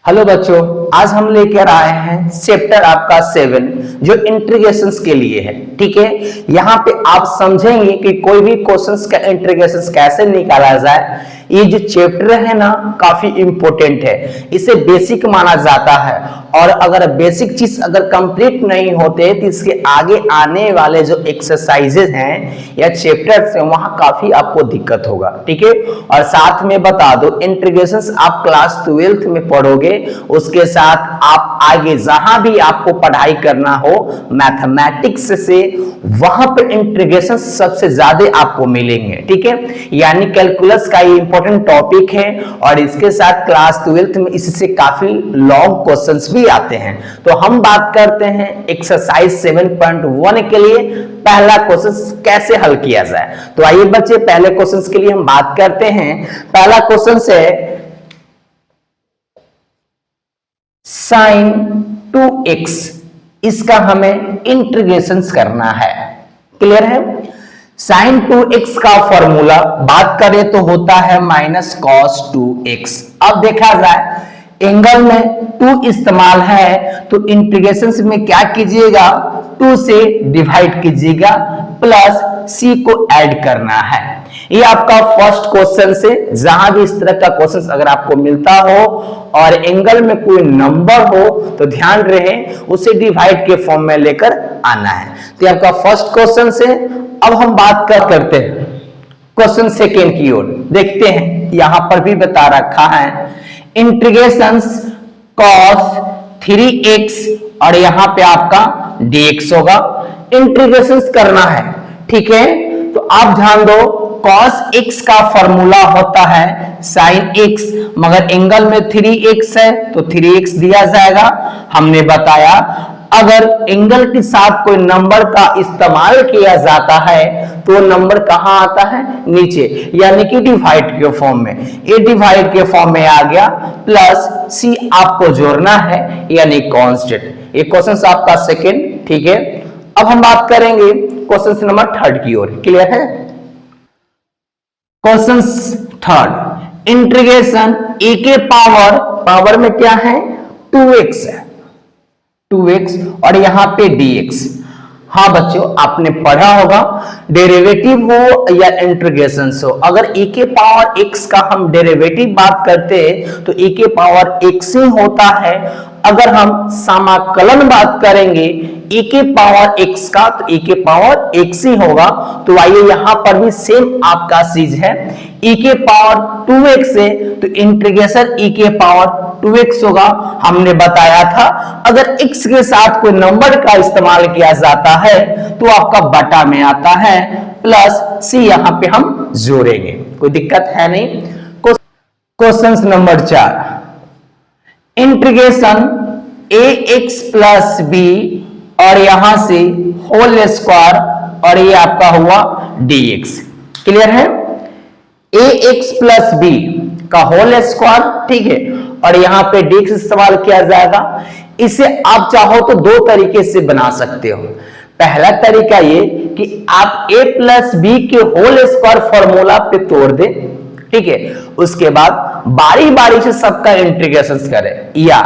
Hello बच्चों, आज हम लेकर आए हैं चैप्टर आपका 7 जो इंटीग्रेशंस के लिए है। ठीक है, यहाँ पे आप समझेंगे कि कोई भी क्वेश्चंस का इंटीग्रेशंस कैसे निकाला जाए। ये जो चैप्टर है ना काफी इंपॉर्टेंट है, इसे बेसिक माना जाता है और अगर बेसिक चीज अगर कंप्लीट नहीं होते तो इसके आगे आने वाले जो एक्सरसाइजेज हैं या चैप्टर्स हैं वहां काफी आपको दिक्कत होगा। ठीक है, और साथ में बता दो इंटीग्रेशंस आप क्लास 12th में पढ़ोगे, उसके साथ आप आगे जहां भी आपको पढ़ाई करना हो मैथमेटिक्स से वहां पर इंटीग्रेशन सबसे ज्यादा आपको मिलेंगे। ठीक है, यानी कैलकुलस का ये इंपॉर्टेंट टॉपिक है और इसके साथ क्लास 12th में इससे काफी लॉन्ग क्वेश्चंस भी आते हैं। तो हम बात करते हैं एक्सरसाइज 7.1 के लिए पहला क्वेश्चन कैसे हल किया जाए। तो आइए बच्चे पहले क्वेश्चन के लिए हम बात करते हैं। पहला क्वेश्चन है sin 2x, इसका हमें इंटीग्रेशन करना है। क्लियर है? sin 2x का फॉर्मूला बात करें तो होता है माइनस cos 2x। अब देखा जाए एंगल में 2 इस्तेमाल है तो इंटीग्रेशन में क्या कीजिएगा, 2 से डिवाइड कीजिएगा प्लस c को ऐड करना है। ये आपका फर्स्ट क्वेश्चन से जहां भी इस तरह का क्वेश्चन अगर आपको मिलता हो और एंगल में कोई नंबर हो तो ध्यान रहे उसे डिवाइड के फॉर्म में लेकर आना है। तो आपका फर्स्ट क्वेश्चन से अब हम बात करते हैं क्वेश्चन सेकेंड की ओर। देखते हैं यहां पर भी बता रखा है इंटीग्रेशन cos 3x और यहां पे आपका dx होगा, इंटीग्रेशन करना है। ठीक है, तो आप ध्यान दो cos x का फॉर्मूला होता है sin x, मगर एंगल में 3x है तो 3x दिया जाएगा। हमने बताया अगर एंगल के साथ कोई नंबर का इस्तेमाल किया जाता है तो नंबर कहां आता है, नीचे, यानी कि डिवाइड के फॉर्म में। ये डिवाइड के फॉर्म में आ गया प्लस c आपको जोड़ना है यानी कांस्टेंट। ये क्वेश्चन आपका सेकेंड। ठीक है, अब हम बात करेंगे क्वेश्चन नंबर 3 की ओर। क्लियर है? क्वेश्चन 3 इंटीग्रेशन a के पावर में क्या है, 2x है, 2x और यहां पे dx। हाँ बच्चों, आपने पढ़ा होगा डेरिवेटिव हो या इंटीग्रेशन हो, अगर e के पावर x का हम डेरिवेटिव बात करते हैं तो e के पावर x ही होता है। अगर हम समाकलन बात करेंगे e के पावर x का तो e के पावर x ही होगा। तो आइए यहां पर भी सेम आपका चीज है, e के पावर 2x है तो इंटीग्रेशन e के पावर 2x होगा। हमने बताया था अगर x के साथ कोई नंबर का इस्तेमाल किया जाता है तो आपका बटा में आता है प्लस c, यहां पे हम जोड़ेंगे, कोई दिक्कत है नहीं। Question number 4 integration ax plus b और यहां से होल स्क्वायर और ये आपका हुआ dx। क्लियर है? ax प्लस b का होल स्क्वायर, ठीक है, और यहां पे dx इस्तेमाल किया जाएगा। इसे आप चाहो तो दो तरीके से बना सकते हो। पहला तरीका ये कि आप a प्लस b के होल स्क्वायर फॉर्मूला पे तोड़ दें, ठीक है, उसके बाद बारी बारी से सबका इंटीग्रेशन करें, या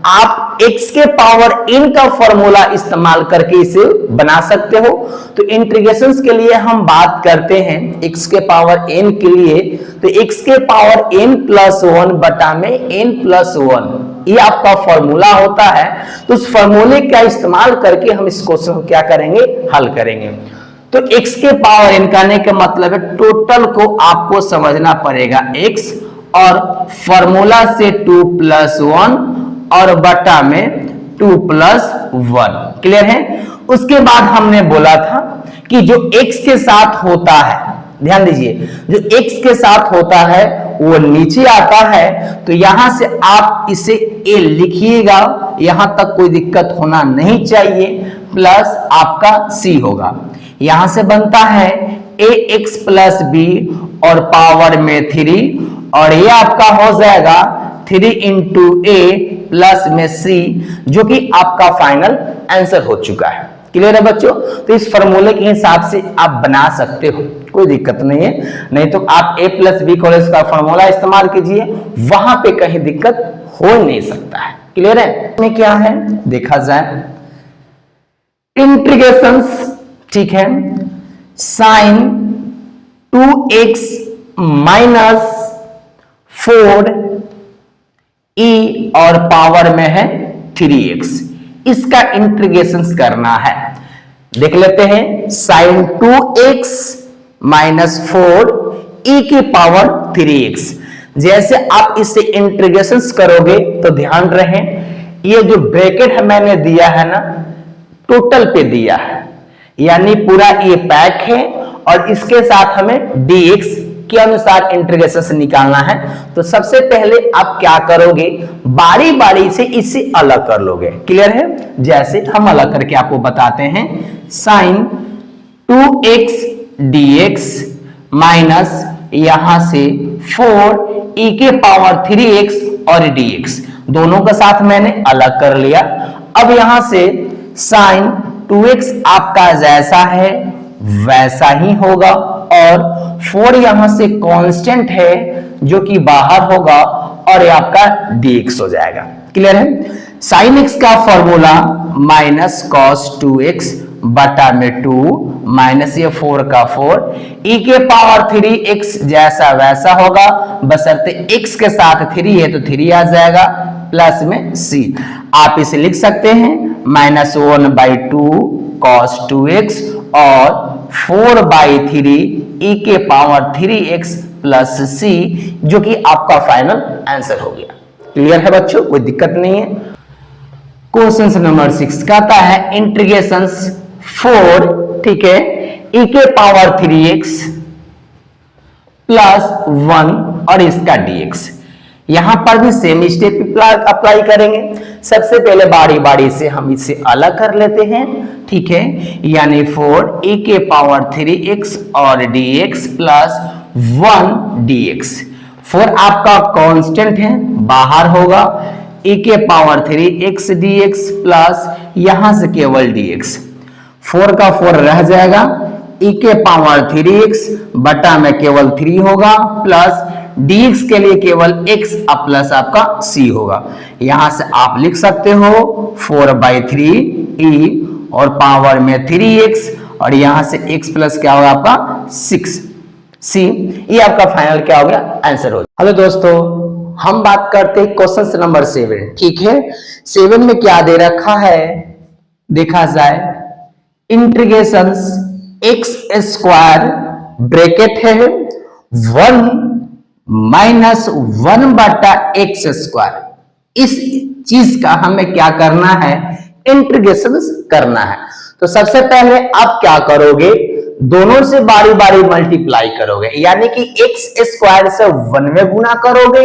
आप x के पावर n का फॉर्मूला इस्तेमाल करके इसे बना सकते हो। तो इंटीग्रेशन के लिए हम बात करते हैं x के पावर n के लिए, तो x के पावर n प्लस 1 बटा में n प्लस 1 ये आपका फॉर्मूला होता है। तो उस फॉर्मूले का इस्तेमाल करके हम इस क्वेश्चन को क्या करेंगे, हल करेंगे। तो x के पावर n कहने का मतलब है टोटल को आपको समझना पड़ेगा x और फॉर्मूला से 2 प्लस 1 और बटा में 2 प्लस 1। क्लियर है? उसके बाद हमने बोला था कि जो x के साथ होता है, ध्यान दीजिए, जो x के साथ होता है वो नीचे आता है, तो यहां से आप इसे a लिखिएगा, यहां तक कोई दिक्कत होना नहीं चाहिए, प्लस आपका c होगा। यहां से बनता है ax प्लस b और पावर में 3 और ये आपका हो जाएगा 3 इंटू a प्लस में c, जो कि आपका फाइनल आंसर हो चुका है। क्लियर है बच्चों? तो इस फॉर्मूले के हिसाब से आप बना सकते हो, कोई दिक्कत नहीं है। नहीं तो आप a प्लस बी कॉलेज का फॉर्मूला इस्तेमाल कीजिए, वहां पे कहीं दिक्कत हो नहीं सकता है। क्लियर है? में क्या है देखा जाए, इंटीग्रेशंस, ठीक है, साइन 2x माइनस 4 e और पावर में है 3x, इसका इंटीग्रेशन करना है। देख लेते हैं, साइन 2x माइनस 4 e की पावर 3x। जैसे आप इससे इंटीग्रेशन करोगे तो ध्यान रहे, ये जो ब्रैकेट है मैंने दिया है ना, टोटल पे दिया है, यानी पूरा ये पैक है और इसके साथ हमें dx के अनुसार इंटीग्रेशन निकालना है। तो सबसे पहले आप क्या करोगे, बारी बारी से इसे अलग कर लोगे। क्लियर है? जैसे हम अलग करके आपको बताते हैं, साइन 2x dx माइनस यहां से 4 e के पावर 3x और dx, दोनों का साथ मैंने अलग कर लिया। अब यहां से साइन 2x आपका जैसा है वैसा ही होगा और 4 यहां से कांस्टेंट है जो कि बाहर होगा और ये आपका dx हो जाएगा। क्लियर है? साइन x का फॉर्मूला माइनस कॉस 2x बटा में 2 माइनस ये 4 का 4 e के पावर 3x जैसा वैसा होगा, बशर्ते x के साथ 3 है तो 3 आ जाएगा प्लस में c। आप इसे लिख सकते हैं माइनस 1/2 cos 2x और 4/3 e के पावर 3x प्लस c, जो कि आपका फाइनल आंसर हो गया। क्लियर है बच्चों? कोई दिक्कत नहीं है। क्वेश्चन नंबर 6 कहता है इंटीग्रेशन 4, ठीक है, e के पावर 3x प्लस 1 और इसका dx। यहां पर भी सेम स्टेप अप्लाई करेंगे। सबसे पहले बारी बारी से हम इसे अलग कर लेते हैं, ठीक है, यानी 4 e के पावर 3x और dx प्लस 1 dx। 4 आपका कांस्टेंट है, बाहर होगा, e के पावर 3x dx प्लस यहां से केवल dx। 4 का 4 रह जाएगा, e के पावर 3x बटा में केवल 3 होगा प्लस dx के लिए केवल x प्लस आपका c होगा। यहां से आप लिख सकते हो 4/3 e और पावर में 3x और यहां से x प्लस क्या होगा आपका 6c। ये आपका फाइनल क्या हो गया, आंसर हो गया। हेलो दोस्तों, हम बात करते हैं क्वेश्चन नंबर 7, ठीक है। 7 में क्या दे रखा है देखा जाए, इंटीग्रेशन x स्क्वायर ब्रैकेट है 1 माइनस 1 बटा एक्स स्क्वायर, इस चीज का हमें क्या करना है, इंटीग्रेशन करना है। तो सबसे पहले आप क्या करोगे, दोनों से बारी बारी मल्टीप्लाई करोगे, यानी कि एक्स स्क्वायर से 1 में गुना करोगे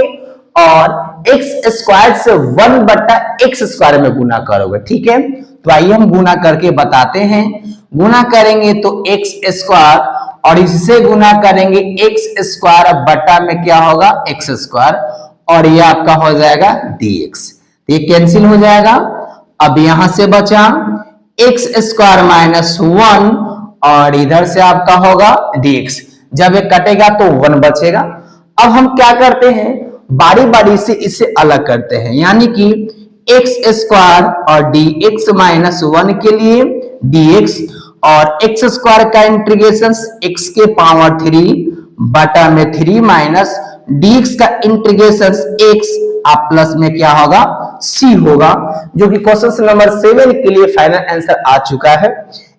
और एक्स स्क्वायर से 1 बटा एक्स स्क्वायर में गुना करोगे, ठीक है। तो आइए हम गुना करके बताते हैं। गुना करेंगे तो एक्स स्क्वायर और इससे गुना करेंगे एक्स स्क्वायर बटा में क्या होगा, एक्स स्क्वायर, और ये आपका हो जाएगा dx। ये कैंसिल हो जाएगा। अब यहां से बचा एक्स स्क्वायर माइनस 1 और इधर से आपका होगा dx। जब ये कटेगा तो 1 बचेगा। अब हम क्या करते हैं, बारी बारी से इसे अलग करते हैं, यानी कि एक्स स्क्वायर और dx माइनस 1 के लिए dx और एक्स स्क्वायर का इंटीग्रेशन x के पावर 3 बटा में 3 माइनस dx का इंटीग्रेशन x आप प्लस में क्या होगा, c होगा, जो कि क्वेश्चन नंबर 7 के लिए फाइनल आंसर आ चुका है।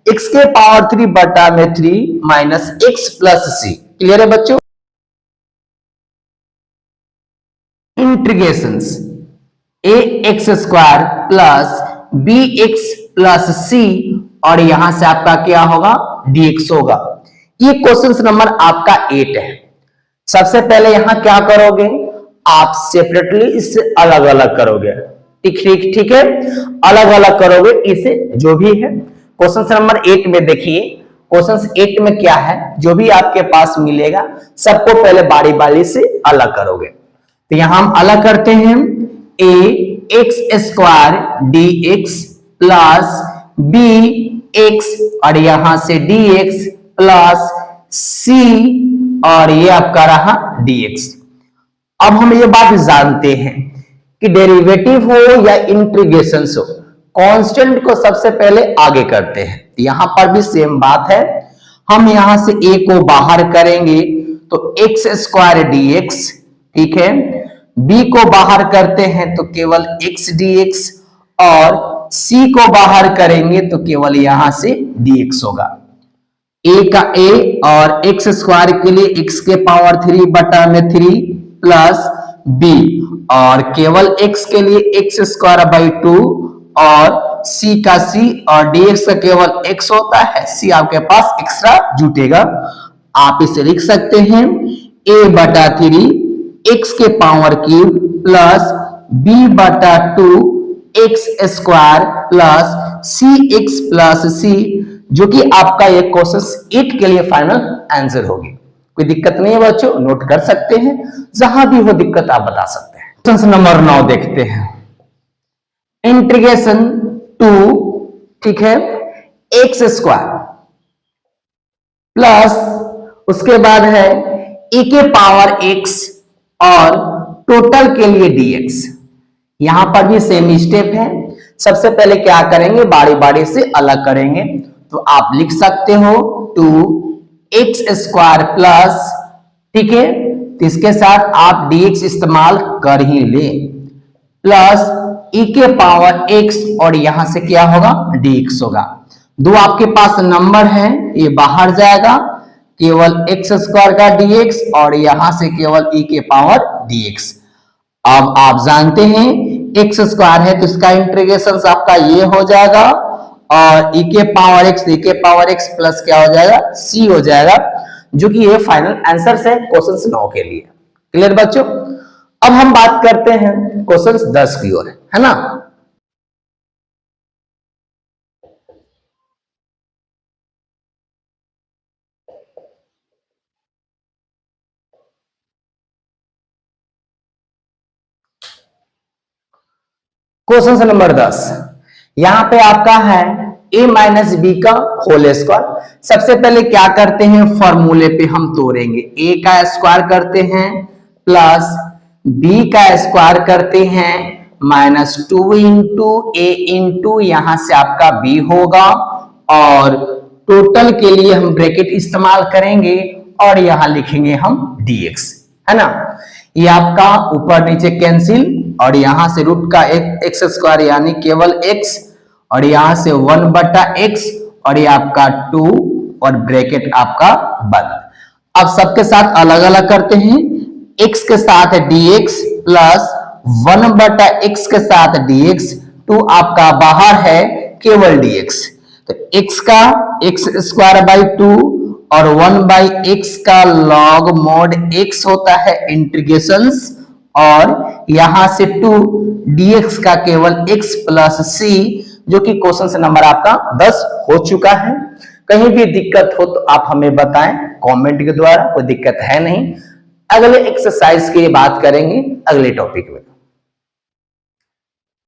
x के पावर 3 बटा में 3 minus x plus c। Clear है बच्चों? Integrations ax square plus bx plus c और यहां से आपका क्या होगा, dx होगा। ये क्वेश्चन नंबर आपका 8 है। सबसे पहले यहां क्या करोगे, आप सेपरेटली इससे अलग अलग करोगे, ठीक है, अलग अलग करोगे इसे, जो भी है। क्वेश्चन नंबर 8 में देखिए, क्वेश्चन 8 में क्या है, जो भी आपके पास मिलेगा सबको पहले बारी बारी से अलग करोगे। तो यहां हम अलग करते हैं, a x square dx plus b x और यहां से dx प्लस c और ये आपका रहा dx। अब हम ये बात जानते हैं, कि डेरिवेटिव हो या इंटीग्रेशन हो, कांस्टेंट को सबसे पहले आगे करते हैं। यहां पर भी सेम बात है, हम यहां से a को बाहर करेंगे तो एक्स स्क्वायर dx, ठीक है। b को बाहर करते हैं तो केवल x dx, और c को बाहर करेंगे तो केवल यहां से dx होगा। a का a और x स्क्वायर के लिए x के पावर 3 बटा में 3 प्लस b, और केवल x के लिए x स्क्वायर बाई 2, और c का c और dx का केवल x होता है, c आपके पास एक्स्ट्रा जुटेगा। आप इसे लिख सकते हैं a बटा 3 x के पावर क्यूब प्लस b बटा 2 x स्क्वायर प्लस सी एक्स प्लस सी, जो कि आपका ये क्वेश्चन 8 के लिए फाइनल आंसर होगी। कोई दिक्कत नहीं है बच्चों, नोट कर सकते हैं, जहां भी हो दिक्कत आप बता सकते हैं। क्वेश्चन नंबर 9 देखते हैं। इंटीग्रेशन 2, ठीक है, एक्स स्क्वायर प्लस उसके बाद है e के पावर x और टोटल के लिए dx। यहां पर भी सेम स्टेप है, सबसे पहले क्या करेंगे, बारी बारी से अलग करेंगे। तो आप लिख सकते हो 2x स्क्वायर प्लस, ठीक है, तो इसके साथ आप dx इस्तेमाल कर ही ले, प्लस e के पावर x और यहां से क्या होगा, dx होगा। दो आपके पास नंबर है, ये बाहर जाएगा, केवल x स्क्वायर का dx और यहां से केवल e के पावर dx। अब आप जानते हैं x स्क्वायर है तो इसका इंटीग्रेशन आपका ये हो जाएगा, और e के पावर x प्लस क्या हो जाएगा, c हो जाएगा, जो कि ये फाइनल आंसर है क्वेश्चन 9 के लिए। क्लियर बच्चों? अब हम बात करते हैं क्वेश्चन 10 की ओर, है ना। क्वेश्चन नंबर 10, यहां पे आपका है a माइनस बी का होल स्क्वायर। सबसे पहले क्या करते हैं, फॉर्मूले पे हम तोड़ेंगे, a का स्क्वायर करते हैं प्लस b का स्क्वायर करते हैं माइनस 2 इंटू ए इंटू यहां से आपका b होगा, और टोटल के लिए हम ब्रैकेट इस्तेमाल करेंगे और यहां लिखेंगे हम dx, है ना। ये आपका ऊपर नीचे कैंसिल, और यहां से रूट का एक्स स्क्वायर यानी केवल x, और यहां से 1 बटा x, और ये आपका 2 और ब्रैकेट आपका बंद। अब सबके साथ अलग अलग करते हैं, x के साथ dx प्लस 1 बटा x के साथ dx, 2 आपका बाहर है, केवल dx। तो x का x स्क्वायर बाई 2 और 1 बाई एक्स का लॉग मोड x होता है इंटीग्रेशंस, और यहां से 2 dx का केवल x प्लस c, जो कि क्वेश्चन नंबर आपका 10 हो चुका है। कहीं भी दिक्कत हो तो आप हमें बताएं कमेंट के द्वारा, कोई दिक्कत है नहीं। अगले एक्सरसाइज की बात करेंगे अगले टॉपिक में।